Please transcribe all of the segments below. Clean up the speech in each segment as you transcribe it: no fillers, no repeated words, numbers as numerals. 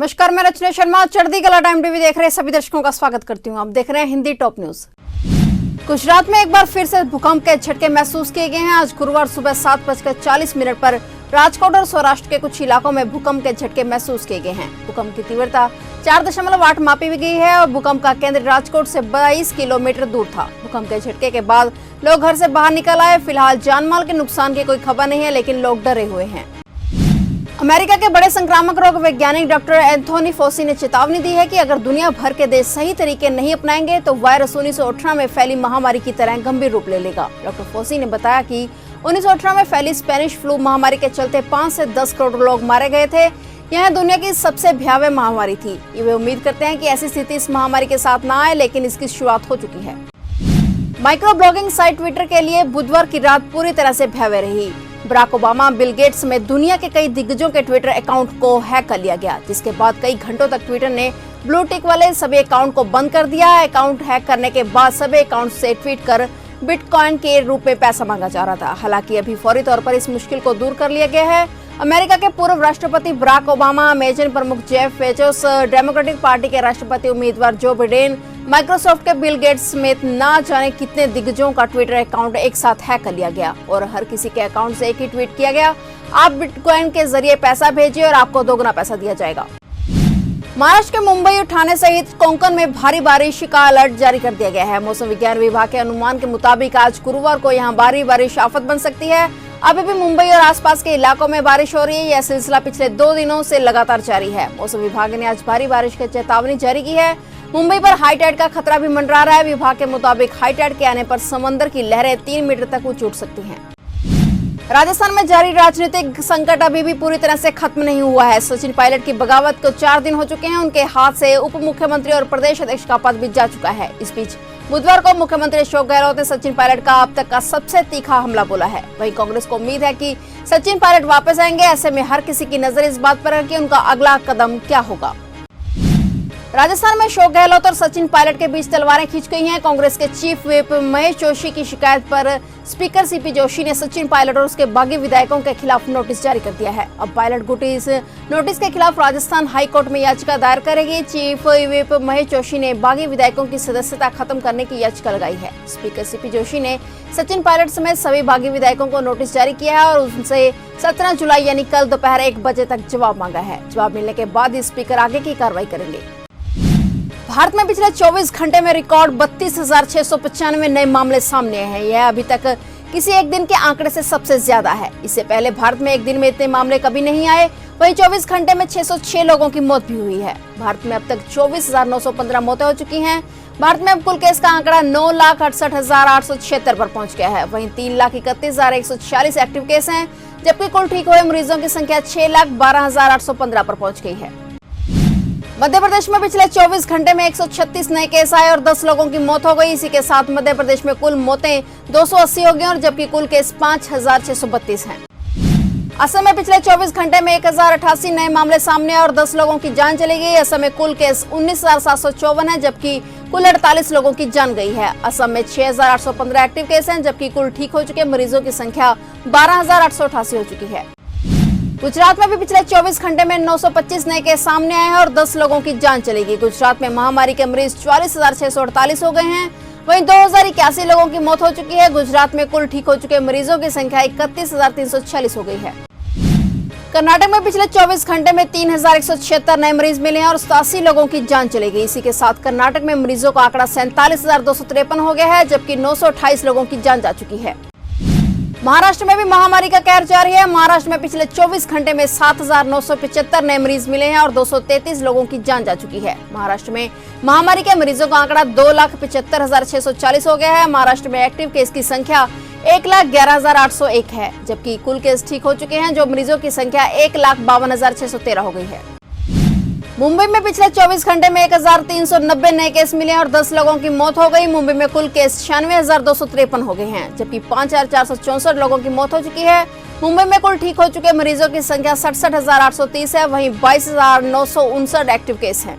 नमस्कार, मैं रचना शर्मा। चढ़ती कला टाइम टीवी देख रहे सभी दर्शकों का स्वागत करती हूं। आप देख रहे हैं हिंदी टॉप न्यूज। गुजरात में एक बार फिर से भूकंप के झटके महसूस किए गए हैं। आज गुरुवार सुबह 7:40 पर राजकोट और सौराष्ट्र के कुछ इलाकों में भूकंप के झटके महसूस किए गए हैं। भूकंप की तीव्रता 4.8 मापी गई है और भूकंप का केंद्र राजकोट से 22 किलोमीटर दूर था। भूकंप के झटके के बाद लोग घर से बाहर निकल आए। फिलहाल जानमाल के नुकसान की कोई खबर नहीं है, लेकिन लोग डरे हुए हैं। अमेरिका के बड़े संक्रामक रोग वैज्ञानिक डॉक्टर एंथोनी फॉसी ने चेतावनी दी है कि अगर दुनिया भर के देश सही तरीके नहीं अपनाएंगे तो वायरस 1918 में फैली महामारी की तरह गंभीर रूप ले लेगा। डॉक्टर फॉसी ने बताया कि 1918 में फैली स्पेनिश फ्लू महामारी के चलते 5 से 10 करोड़ लोग मारे गए थे। यह दुनिया की सबसे भयावह महामारी थी। वे उम्मीद करते हैं कि ऐसी स्थिति इस महामारी के साथ न आए, लेकिन इसकी शुरुआत हो चुकी है। माइक्रो ब्लॉगिंग साइट ट्विटर के लिए बुधवार की रात पूरी तरह से भयावह रही। बराक ओबामा, बिल गेट्स समेत दुनिया के कई दिग्गजों के ट्विटर अकाउंट को हैक कर लिया गया, जिसके बाद कई घंटों तक ट्विटर ने ब्लू टिक वाले सभी अकाउंट को बंद कर दिया। अकाउंट हैक करने के बाद सभी अकाउंट से ट्वीट कर बिटकॉइन के रूप में पैसा मांगा जा रहा था। हालांकि अभी फौरी तौर पर इस मुश्किल को दूर कर लिया गया है। अमेरिका के पूर्व राष्ट्रपति बराक ओबामा, अमेजन प्रमुख जेफ बेजोस, डेमोक्रेटिक पार्टी के राष्ट्रपति उम्मीदवार जो बाइडेन, माइक्रोसॉफ्ट के बिल गेट्स समेत ना जाने कितने दिग्गजों का ट्विटर अकाउंट एक साथ हैक कर लिया गया और हर किसी के अकाउंट से एक ही ट्वीट किया गया, आप बिटकॉइन के जरिए पैसा भेजिए और आपको दोगुना पैसा दिया जाएगा। महाराष्ट्र के मुंबई और ठाणे सहित कोंकण में भारी बारिश का अलर्ट जारी कर दिया गया है। मौसम विज्ञान विभाग के अनुमान के मुताबिक आज गुरुवार को यहां भारी बारिश आफत बन सकती है। अभी भी मुंबई और आसपास के इलाकों में बारिश हो रही है। यह सिलसिला पिछले 2 दिनों से लगातार जारी है। मौसम विभाग ने आज भारी बारिश की चेतावनी जारी की है। मुंबई पर हाई टाइड का खतरा भी मंडरा रहा है। विभाग के मुताबिक हाई टाइड के आने पर समंदर की लहरें 3 मीटर तक ऊंची उठ सकती हैं। राजस्थान में जारी राजनीतिक संकट अभी भी पूरी तरह से खत्म नहीं हुआ है। सचिन पायलट की बगावत को 4 दिन हो चुके हैं। उनके हाथ से उप मुख्यमंत्री और प्रदेश अध्यक्ष का पद भी जा चुका है। इस बीच बुधवार को मुख्यमंत्री अशोक गहलोत ने सचिन पायलट का अब तक का सबसे तीखा हमला बोला है। वहीं कांग्रेस को उम्मीद है कि सचिन पायलट वापस आएंगे। ऐसे में हर किसी की नजर इस बात पर है कि उनका अगला कदम क्या होगा। राजस्थान में अशोक गहलोत और सचिन पायलट के बीच तलवारें खींच गई हैं। कांग्रेस के चीफ व्हिप महेश जोशी की शिकायत पर स्पीकर सीपी जोशी ने सचिन पायलट और उसके बागी विधायकों के खिलाफ नोटिस जारी कर दिया है। अब पायलट गुट इस नोटिस के खिलाफ राजस्थान हाई कोर्ट में याचिका दायर करेगी। चीफ व्हिप महेश जोशी ने बागी विधायकों की सदस्यता खत्म करने की याचिका लगाई है। स्पीकर सीपी जोशी ने सचिन पायलट समेत सभी बागी विधायकों को नोटिस जारी किया है और उनसे 17 जुलाई यानी कल दोपहर 1 बजे तक जवाब मांगा है। जवाब मिलने के बाद ही स्पीकर आगे की कार्रवाई करेंगे। भारत में पिछले 24 घंटे में रिकॉर्ड 32,695 नए मामले सामने आए हैं। यह अभी तक किसी एक दिन के आंकड़े से सबसे ज्यादा है। इससे पहले भारत में एक दिन में इतने मामले कभी नहीं आए। वहीं 24 घंटे में 606 लोगों की मौत भी हुई है। भारत में अब तक 24,915 मौतें हो चुकी हैं। भारत में अब कुल केस का आंकड़ा 9,68,876 पर पहुंच गया है। वहीं 3,31,146 एक्टिव केस हैं, जबकि कुल ठीक हुए मरीजों की संख्या 6,12,815 पर पहुंच गई है। मध्य प्रदेश में पिछले 24 घंटे में 136 नए केस आए और 10 लोगों की मौत हो गई। इसी के साथ मध्य प्रदेश में कुल मौतें 280 हो गई और जबकि कुल केस 5,632 हैं। असम में पिछले 24 घंटे में 1,088 नए मामले सामने आए और 10 लोगों की जान चली गई। असम में कुल केस 19,754 है, जबकि कुल 48 लोगों की जान गई है। असम में 6,815 एक्टिव केस हैं, जबकि कुल ठीक हो चुके मरीजों की संख्या 12,888 हो चुकी है। गुजरात में भी पिछले 24 घंटे में 925 नए केस सामने आए हैं और 10 लोगों की जान चली गई। गुजरात में महामारी के मरीज 44,648 हो गए हैं। वहीं 2,081 लोगों की मौत हो चुकी है। गुजरात में कुल ठीक हो चुके मरीजों की संख्या 31,346 हो गई है। कर्नाटक में पिछले 24 घंटे में 3,176 नए मरीज मिले हैं और 87 लोगों की जान चली गई। इसी के साथ कर्नाटक में मरीजों का आंकड़ा 47,253 हो गया है, जबकि 928 लोगों की जान जा चुकी है। महाराष्ट्र में भी महामारी का कहर जारी है। महाराष्ट्र में पिछले 24 घंटे में 7,975 नए मरीज मिले हैं और 233 लोगों की जान जा चुकी है। महाराष्ट्र में महामारी के मरीजों का आंकड़ा 2,75,640 हो गया है। महाराष्ट्र में एक्टिव केस की संख्या 1,11,801 है, जबकि कुल केस ठीक हो चुके हैं, जो मरीजों की संख्या 1,52,613 हो गई है। मुंबई में पिछले 24 घंटे में 1,390 नए केस मिले और 10 लोगों की मौत हो गई। मुंबई में कुल केस 96,253 हो गए हैं, जबकि 5,464 लोगों की मौत हो चुकी है। मुंबई में कुल ठीक हो चुके मरीजों की संख्या 67,830 है। वहीं 22,959 एक्टिव केस हैं।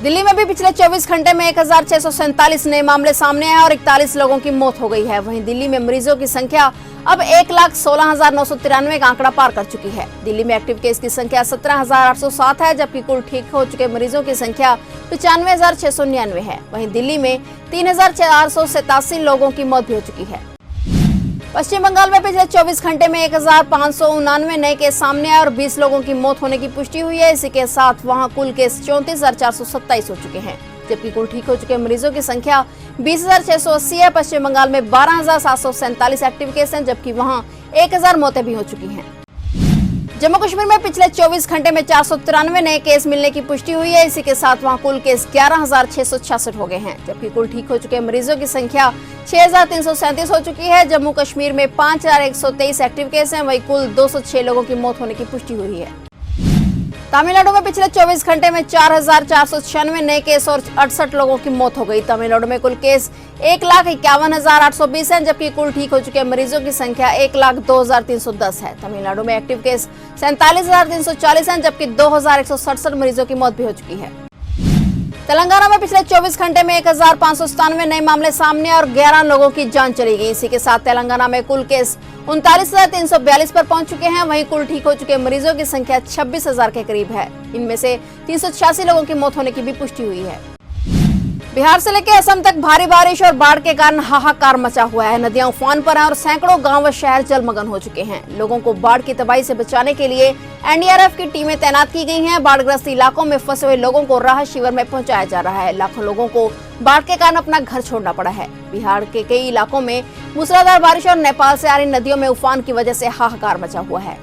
दिल्ली में भी पिछले 24 घंटे में 1647 नए मामले सामने आए और 41 लोगों की मौत हो गई है। वहीं दिल्ली में मरीजों की संख्या अब 1,16,993 का आंकड़ा पार कर चुकी है। दिल्ली में एक्टिव केस की संख्या 17,807 है, जबकि कुल ठीक हो चुके मरीजों की संख्या 95,699 है। वहीं दिल्ली में 3,487 लोगों की मौत भी हो चुकी है। पश्चिम बंगाल में पिछले 24 घंटे में 1,599 नए केस सामने आए और 20 लोगों की मौत होने की पुष्टि हुई है। इसी के साथ वहां कुल केस 34,427 हो चुके हैं, जबकि कुल ठीक हो चुके मरीजों की संख्या 20,680 है। पश्चिम बंगाल में 12,747 एक्टिव केस हैं, जबकि वहां 1,000 मौतें भी हो चुकी हैं। जम्मू कश्मीर में पिछले 24 घंटे में 493 नए केस मिलने की पुष्टि हुई है। इसी के साथ वहां कुल केस 11,666 हो गए हैं, जबकि कुल ठीक हो चुके मरीजों की संख्या 6,337 हो चुकी है। जम्मू कश्मीर में 5,123 एक्टिव केस हैं, वहीं कुल 206 लोगों की मौत होने की पुष्टि हुई है। तमिलनाडु में पिछले 24 घंटे में 4,496 नए केस और 68 लोगों की मौत हो गई। तमिलनाडु में कुल केस 1,51,820 हैं, जबकि कुल ठीक हो चुके मरीजों की संख्या 1,02,310 है। तमिलनाडु में एक्टिव केस 47,340 हैं, जबकि 2,167 मरीजों की मौत भी हो चुकी है। तेलंगाना में पिछले 24 घंटे में 1,597 नए मामले सामने और 11 लोगों की जान चली गई। इसी के साथ तेलंगाना में कुल केस 39,342 पर पहुंच चुके हैं। वहीं कुल ठीक हो चुके मरीजों की संख्या 26,000 के करीब है। इनमें से 386 लोगों की मौत होने की भी पुष्टि हुई है। बिहार से लेकर असम तक भारी बारिश और बाढ़ के कारण हाहाकार मचा हुआ है। नदियां उफान पर हैं और सैकड़ों गांव व शहर जलमग्न हो चुके हैं। लोगों को बाढ़ की तबाही से बचाने के लिए एनडीआरएफ की टीमें तैनात की गई हैं। बाढ़ग्रस्त इलाकों में फंसे हुए लोगों को राहत शिविर में पहुंचाया जा रहा है। लाखों लोगों को बाढ़ के कारण अपना घर छोड़ना पड़ा है। बिहार के कई इलाकों में मूसलाधार बारिश और नेपाल से आ रही नदियों में उफान की वजह से हाहाकार मचा हुआ है।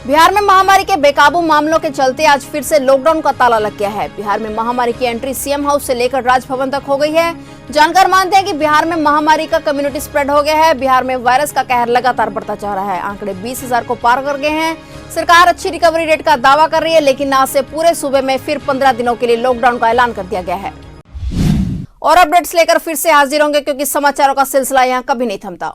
बिहार में महामारी के बेकाबू मामलों के चलते आज फिर से लॉकडाउन का ताला लग गया है। बिहार में महामारी की एंट्री सीएम हाउस से लेकर राजभवन तक हो गई है। जानकार मानते हैं कि बिहार में महामारी का कम्युनिटी स्प्रेड हो गया है। बिहार में वायरस का कहर लगातार बढ़ता जा रहा है। आंकड़े 20,000 को पार कर गए हैं। सरकार अच्छी रिकवरी रेट का दावा कर रही है, लेकिन आज से पूरे सूबे में फिर 15 दिनों के लिए लॉकडाउन का ऐलान कर दिया गया है। और अपडेट्स लेकर फिर से हाजिर होंगे, क्योंकि समाचारों का सिलसिला यहाँ कभी नहीं थमता।